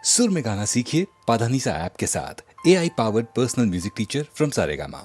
सुर में गाना सीखिए पाधानीसा ऐप के साथ AI powered personal music teacher from Saregama.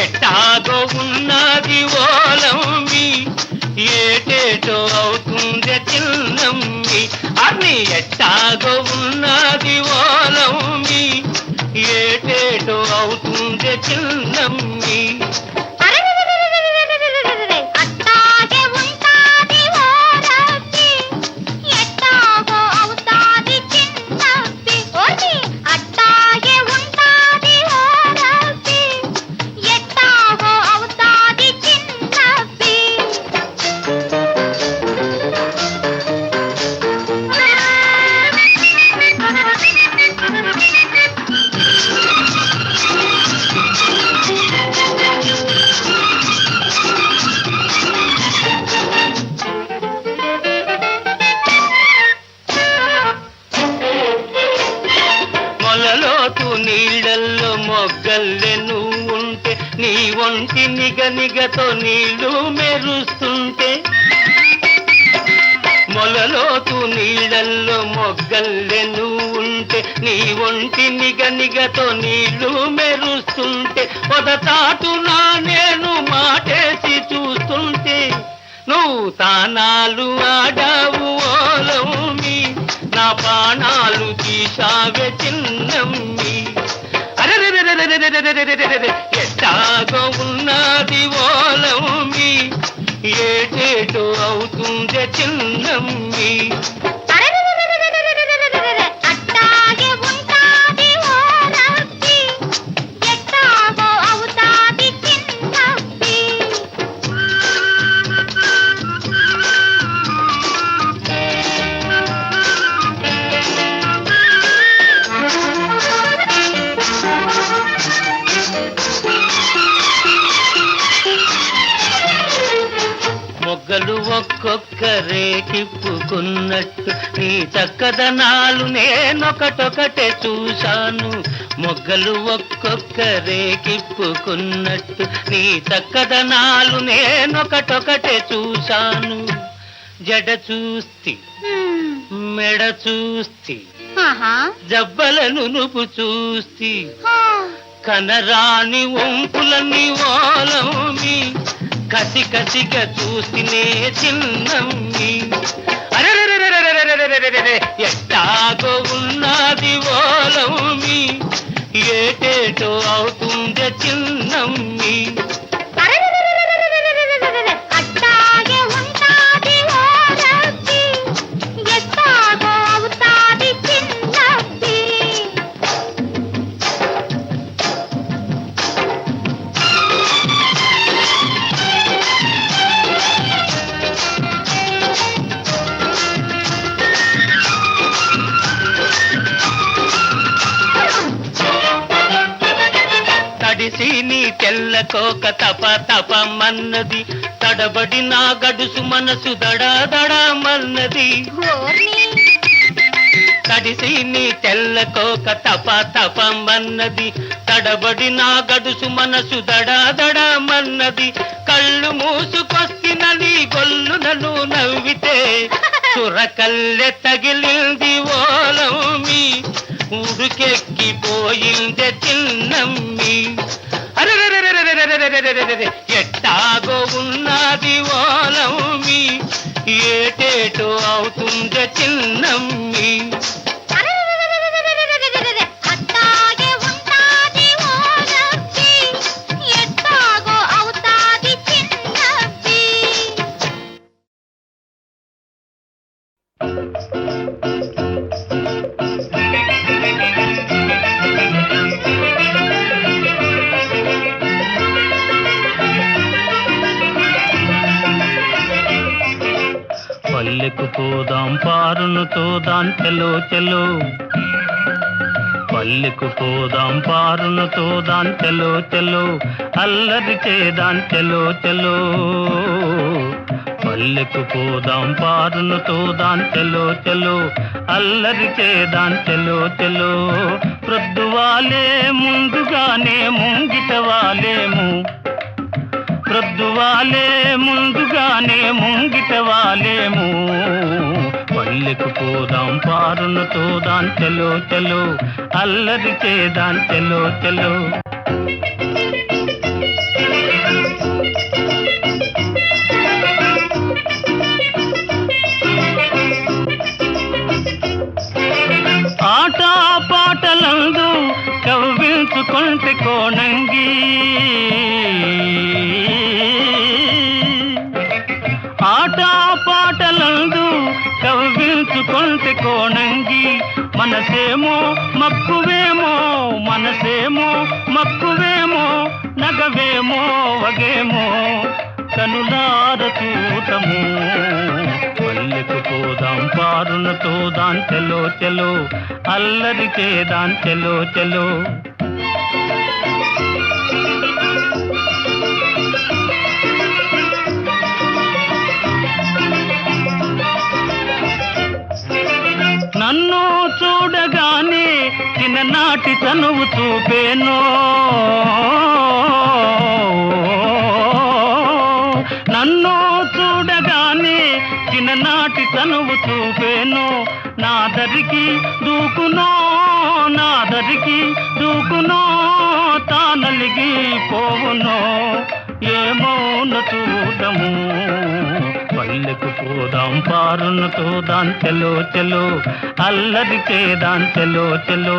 ఎట్టాగో ఉన్నది ఓలమ్మి ఏటేటో అవుతుంది చిన్నమ్మి అన్ని ఎట్టాగో ఉన్నది ఓలమ్మి ఏటేటో అవుతుంది చిన్నమ్మి నీళ్ళల్లో మొగ్గల్లే నువ్వుంటే నీ ఒంటి నిగనిగతో నీళ్లు మెరుస్తుంటే మొలలోతు నీళ్ళల్లో మొగ్గల్లే నువ్వుంటే నీ ఒంటి నిగనిగతో నీళ్లు మెరుస్తుంటే పొదతాటునా నేను మాటేసి చూస్తుంటే నువ్వు తానాలు ఆడావు ఓలమ్మి నా ప్రాణాలు తీశావే చిన్నమ్మి ఎట్టాగో ఉన్నది ఓలమ్మి ఏటేటో అవుతుంది చిన్నమ్మి మొగ్గలు ఒక్కొక్కరే కిప్పుకున్నట్టు నీ చక్కదనాలు నేనొకటొకటే చూశాను మొగ్గలు ఒక్కొక్కరే కిప్పుకున్నట్టు నీ చక్కదనాలు నేనొకటొకటే చూశాను జడ చూస్తి మెడ చూస్తి జబ్బలను నువ్వు చూస్తి కనరాని ఒంపులని ఓలమ్మి కసి కసిగా చూసినే చిన్నమ్మి ఎట్టాగో ఉన్నది ఓలమ్మి ఏటేటో అవుతుంది చిన్నమ్మి తడిసి నీ తెల్లకోక తప తపమన్నది తడబడి నా గడుసు మనసు దడాదడమన్నది తడిసి నీ తెల్లకోక తప తపమన్నది తడబడి నా గడుసు మనసు దడాదడమన్నది కళ్ళు మూసుకొస్తిన నీ గొల్లునను నవ్వితే చురకల్లె తగిలింది ఓలమ్మి ఉడుకెక్కిపోయిందే చిన్నమ్మి ఎట్టాగో ఉన్నది ఓలమ్మి ఏటేటో అవుతుంది చిన్నమ్మి పల్లెకు పోదాం పారును తోదాం చెలో చెలో పల్లెకు పోదాం పారును తోదాం చెలో చెలో అల్లరి చేదాం చెలో చెలో పల్లెకు పోదాం పారును తోదాం చెలో చెలో అల్లరి చేదాం చెలో చెలో ప్రొద్దువాలే ముందుగానే ముంగిట వాలేము ప్రొద్దువాలే ముందుగానే ముంగిట వాలేము పల్లెకు పోదాం పారునతో దాన్ చలో చలో అల్లరి చేదాన్ చలో చలో ఆట పాటలందు కవ్వించుకుంటే కోణంగి ఆట పాటలందు కవ్వించుకుంటే కోణంగి మనసేమో మక్కువేమో మనసేమో మక్కువేమో నగవేమో వగేమో కనులార చూతము పల్లెకు పోదాం పారునతో దాన్ చలో చలో అల్లరి చేదాన్ చలో చలో నన్ను చూడగానే చిన్ననాటి చనువు చూపేనో నన్ను చూడగానే చిన్ననాటి చనువు చూపేనో నా దరికి దూకునో నా దరికి దూకునో తానలిగి పోవునో ఏమౌన చూడము పల్లెకు పోదాం పారునతో దాన్ చలో చలో అల్లరి చేదాన్ చలో చలో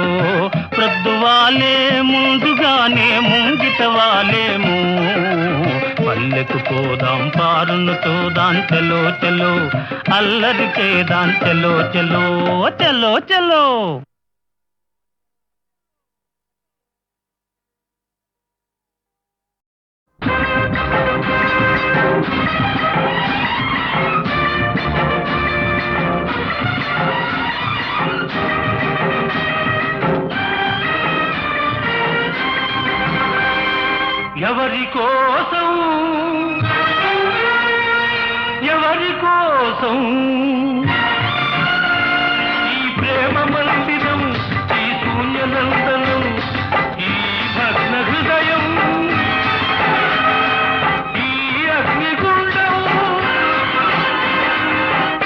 ప్రొద్దువాలే ముందుగానే ముంగిట వాలేము పల్లెకు పోదాం పారునతో దాన్ చలో చలో అల్లరి చేదాన్ చలో చలో చలో చలో ఎవరి కోసం ఎవరి కోసం ఈ ప్రేమ మందిరం ఈ శూన్యనందనం ఈ భగ్న హృదయం ఈ అగ్నిగుండం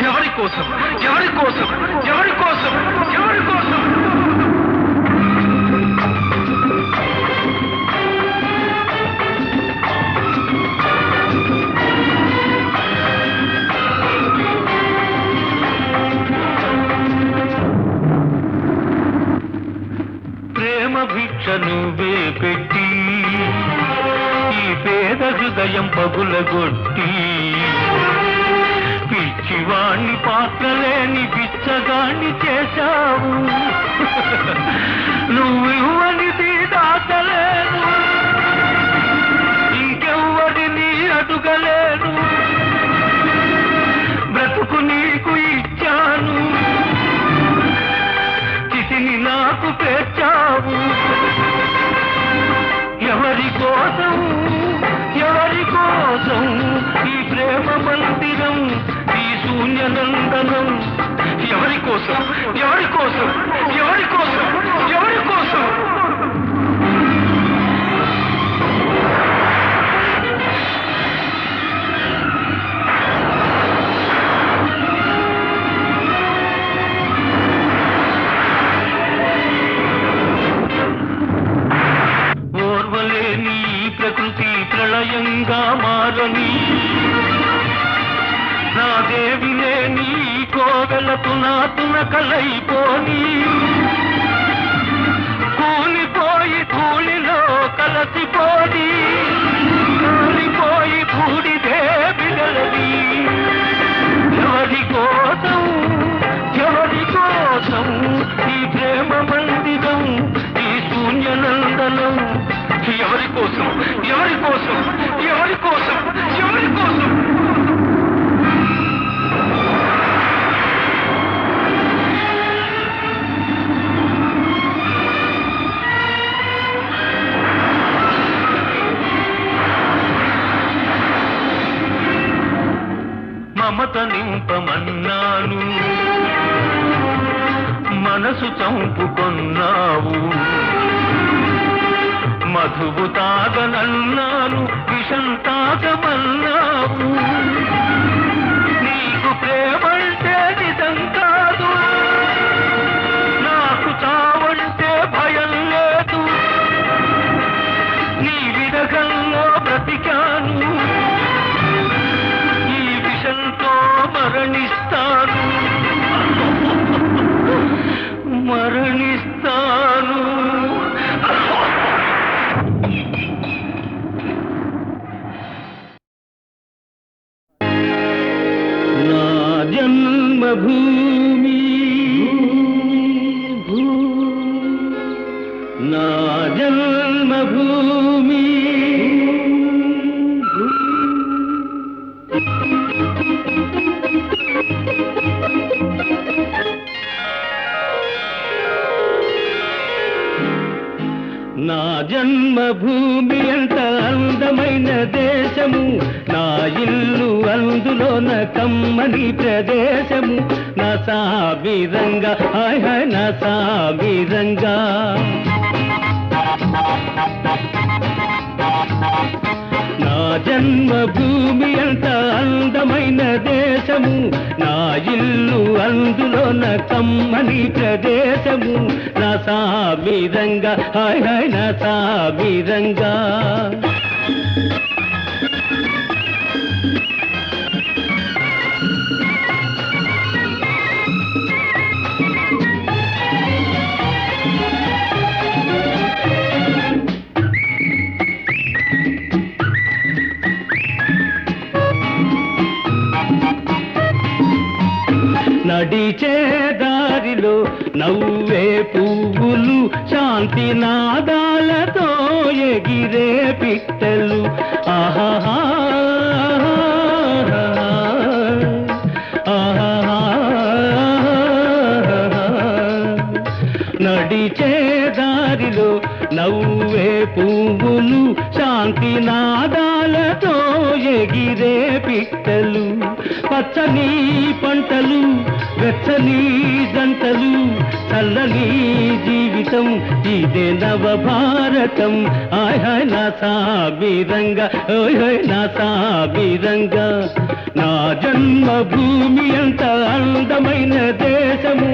ఎవరి కోసం ఎవరి కోసం ఎవరి కోసం ఎవరి కోసం నువ్వే పెట్టి ఈ పేద హృదయం పగులగొట్టి పిచ్చివాణ్ణి పాత్రలేని పిచ్చగాణ్ణి చేశావు నువ్వివ్వనిది దాచలేను ఇంకెవ్వరిని అడుగలేను బ్రతుకు నీకు ఇచ్చాను చితిని నాకు పేర్చావు ఎవరి కోసం ఎవరి కోసం ఈ ప్రేమ మందిరం ఈ శూన్యనందనం ఎవరి కోసం ఎవరి కోసం ఎవరి కోసం ఎవరి కోసం ప్రకృతి ప్రళయంగా మారని నా దేవి లేని కోవెలకు నాతున కలైపోని కూలిపోయి ధూళిలో కలసిపోని కూలిపోయి బూడిదే బిడలది ఎవరి కోసం ఎవరి కోసం ఈ ప్రేమ మందిరం ఈ శూన్యనందనం ఎవరి కోసం ఎవరి కోసం ఎవరి కోసం ఎవరి కోసం మమత నింపమన్నాను మనసు చంపుకొన్నావు మధువు తాగనన్నాను విషం తాగమన్నావు నీకు ప్రేమంటే నిజ భయం కాదు, నాకు చావంటే భయం లేదు. నీ విరగంలో బ్రతికాను, ఈ విషంతో మరణిస్తాను, మరణిస్తాను. నా జన్మభూమి, నా జన్మభూమి. నా జన్మభూమి ఎంత అందమైన దేశము, నా ఇల్లు అందులోన కమ్మని ప్రదేశము. నా సామిరంగా హాయ్ హాయ్ నా సామిరంగా. నా జన్మభూమి ఎంత అందమైన దేశము, నా ఇల్లు అందులోన కమ్మని ప్రదేశము. నా సామిరంగా హాయ్ హాయ్ నా సామిరంగా. నడిచే దారిలో నవ్వే పువ్వులు, శాంతి నాదాలతో ఎగిరే పిట్టలు. ఆహాహా ఆహాహా. నడిచే దారిలో నవ్వే పువ్వులు, శాంతి నాదాలతో ఎగిరే పిట్టలు. పచ్చని పంటలు, వెచ్చని జంటలు, చల్లని జీవితం ఇదే నవభారతం. హాయ్ హాయ్ నా సామిరంగా ఓయ్ హాయ్ నా సామిరంగా. నా జన్మభూమి ఎంత అందమైన దేశము,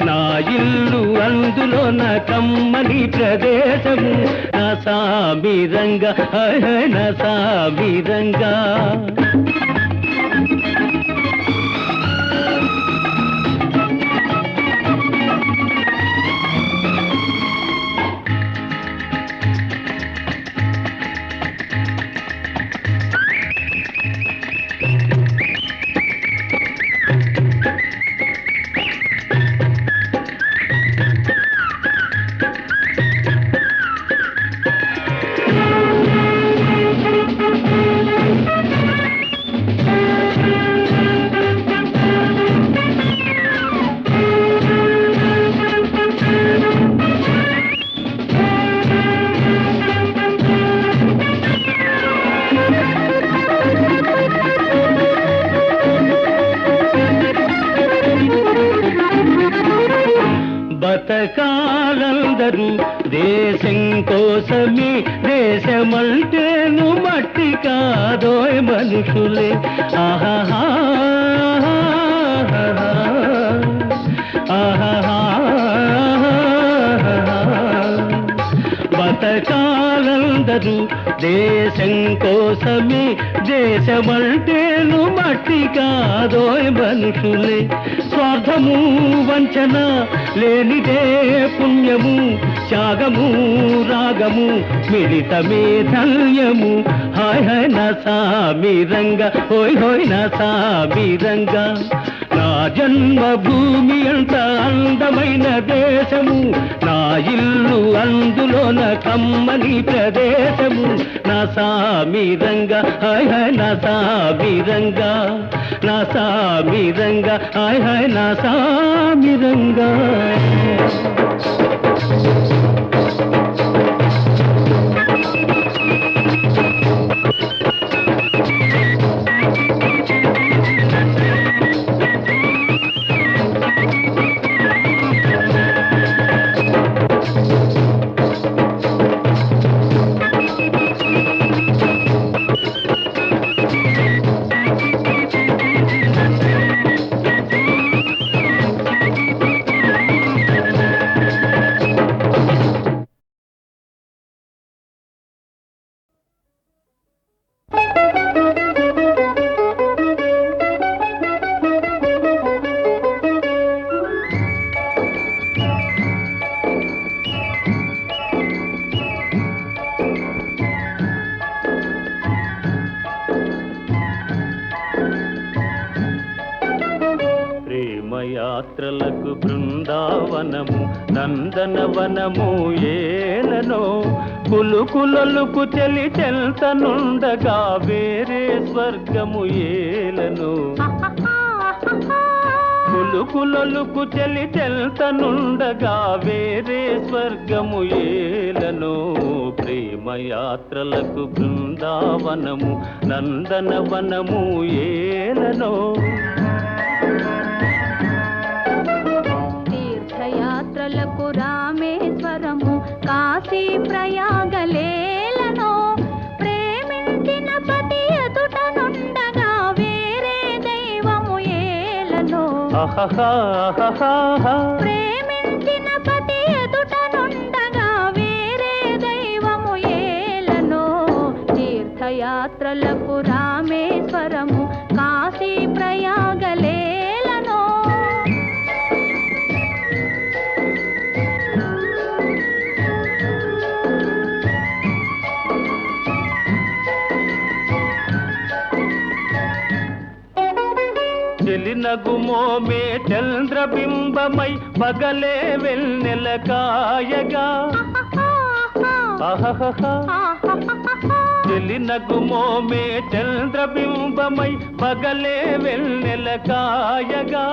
నా ఇల్లు అందులో నా కమ్మని ప్రదేశము. నా సామిరంగా హాయ్ హాయ్ నా సామిరంగా. బతకాలందరూ దేశం కోసమే, దేశమంటేను మట్టి కాదోయ్ మనుషులే. ఆహాహా ఆహాహా. బతకాలందరూ దేశం కోసమే, దేశమంటేను మట్టి కాదోయ్ మనుషులే. స్వార్థము వంచన లేనిదే పుణ్యము, త్యాగము రాగము మిళితమే ధన్యము. హాయ్ హాయ్ నా సామిరంగా హోయ్ హోయ్ నా సామిరంగా. నా జన్మభూమి ఎంత అందమైన దేశము, నా ఇల్లు అందులోన కమ్మని ప్రదేశము. నా సామిరంగా హాయ్ హాయ్ నా సామిరంగా. నా సామిరంగా హాయ్ హాయ్ నా సామిరంగా. ప్రేమయాత్రలకు బృందావనము నందనవనము ఏలనో కులుకులొలుకు చెలి చెల్తనుండగా వేరే స్వర్గము ఏలనో కులుకులొలుకు చెలి చెల్తనుండగా వేరే స్వర్గము ఏలనో ప్రేమయాత్రలకు బృందావనము నందనవనము ఏలనో తీర్థయాత్రలకు రామేశ్వరము కాశీ ప్రయాగలేలనో ప్రేమించిన పతి ఎదుట నుండగా వేరే దైవము ఏలనో ప్రేమించిన పతి ఎదుట నుండగా వేరే దైవము ఏలనో తీర్థయాత్రలకు రామేశ్వరము కాశీ ప్రయాగలేలనో చెలినగుమోమే చంద్రబింబమై పగలే వెన్నెల కాయగా చెలినగుమోమే చంద్రబింబమై పగలే వెన్నెల కాయగా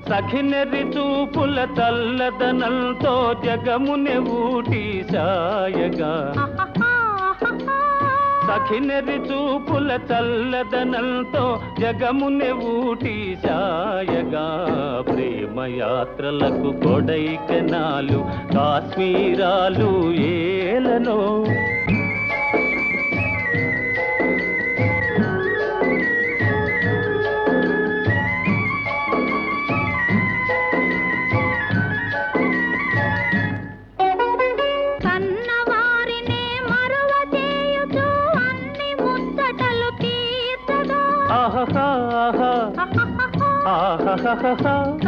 సఖినెరి చూపుల తల్లదనంతో జగమునె ఊటి సాయగా సఖినెరి చూపుల చల్లదనంతో జగమునె ఊటి సాయగా ప్రేమయాత్రలకు కొడైకెనాలు కాశ్మీరాలు ఏలనో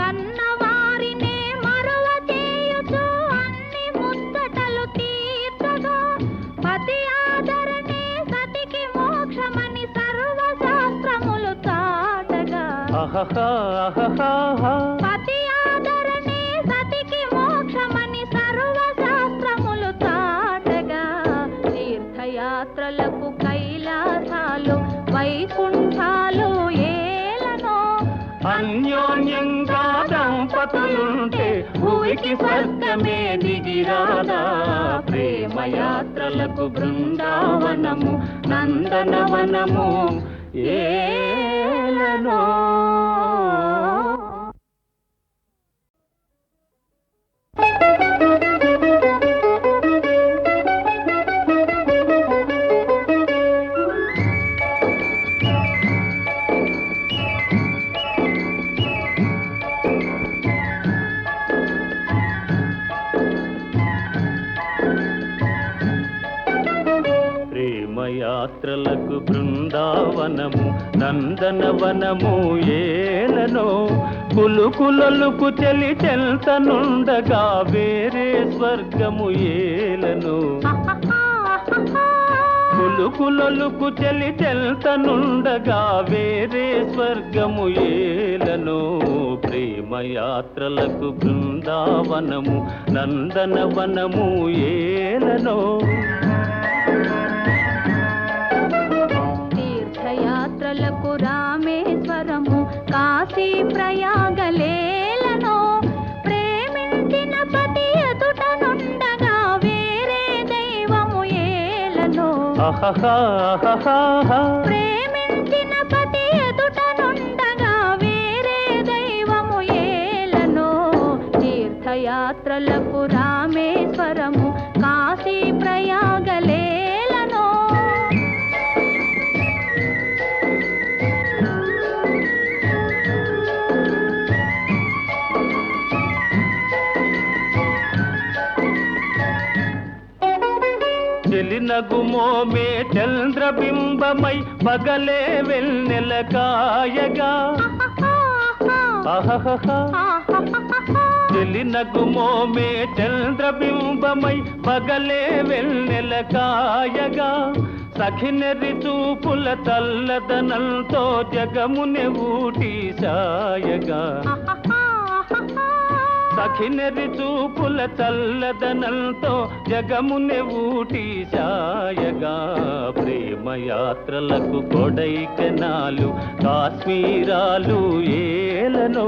కన్నవారినే మరువ చేయుచు అన్ని ముచ్చటలు తీర్చగా పతి ఆదరణే సతికి మోక్షమని సర్వశాస్త్రములు చాటగా పతి ఆదరణే సతికి మోక్షమని సర్వశాస్త్రములు చాటగా తీర్థయాత్రలకు కైలాసాలు వైకుంఠాలు అన్యోన్యంగా దంపతులుంటే భూమికి స్వర్గమే దిగిరాదా ప్రేమయాత్రలకు బృందావనము నందనవనము ఏలనో యాత్రలకు బృందావనము నందనవనము ఏలనో కులుకులొలుకు చెలి చెల్తనుండగా వేరే స్వర్గము ఏలనో కులుకులొలుకు చెలి చెల్తనుండగా వేరే స్వర్గము ఏలనో ప్రేమయాత్రలకు బృందావనము నందనవనము ఏలనో తీర్థయాత్రలకు రామేశ్వరము కాశీ ప్రయాగలేలనో ప్రేమించిన పతి ఎదుట నుండగా వేరే దైవము ఏలనో ప్రేమించిన పతి ఎదుట నుండగా వేరే దైవము ఏలనో తీర్థయాత్రలకు రామేశ్వరము కాశీ ప్రయాగలేలనో చెలినగుమోమే చంద్రబింబమై పగలే వెన్నెల కాయగా చెలినగుమోమే చంద్రబింబమై పగలే వెన్నెల కాయగా సఖినెరి చూపుల తల్లదనంతో జగమునె ఊటి సాయగా సఖినరి చూపుల చల్లదనంతో జగముని ఊటి సాయగా ప్రేమయాత్రలకు కొడైకెనాలు కాశ్మీరాలు ఏలనో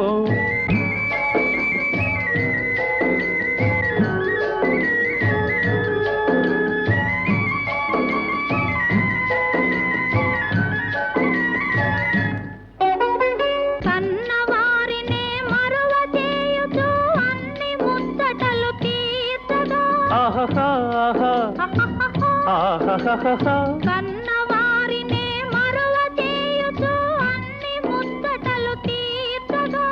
కన్నవారినే మరువ చేయుచు అన్ని ముచ్చటలు తీర్చగా ఆహా ఆహా కన్నవారినే మరువ చేయుచు అన్ని ముచ్చటలు తీర్చగా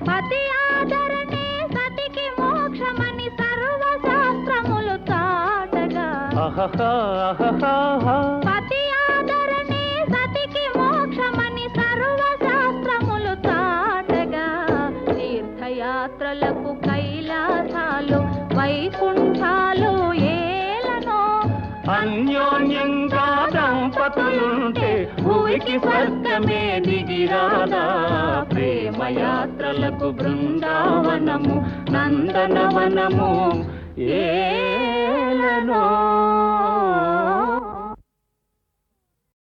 పతి ఆదరణే సతికి మోక్షమని సర్వశాస్త్రములు చాటగా పతి ఆదరణే సతికి మోక్షమని సర్వశాస్త్రములు చాటగా తీర్థయాత్రలకు కైలాసాలు వైకుంఠాలు ఏలనో అన్యోన్యంగా దంపతులుంటే భూమికి స్వర్గమే దిగిరాదా ప్రేమయాత్రలకు బృందావనము నందనవనము ఏలనో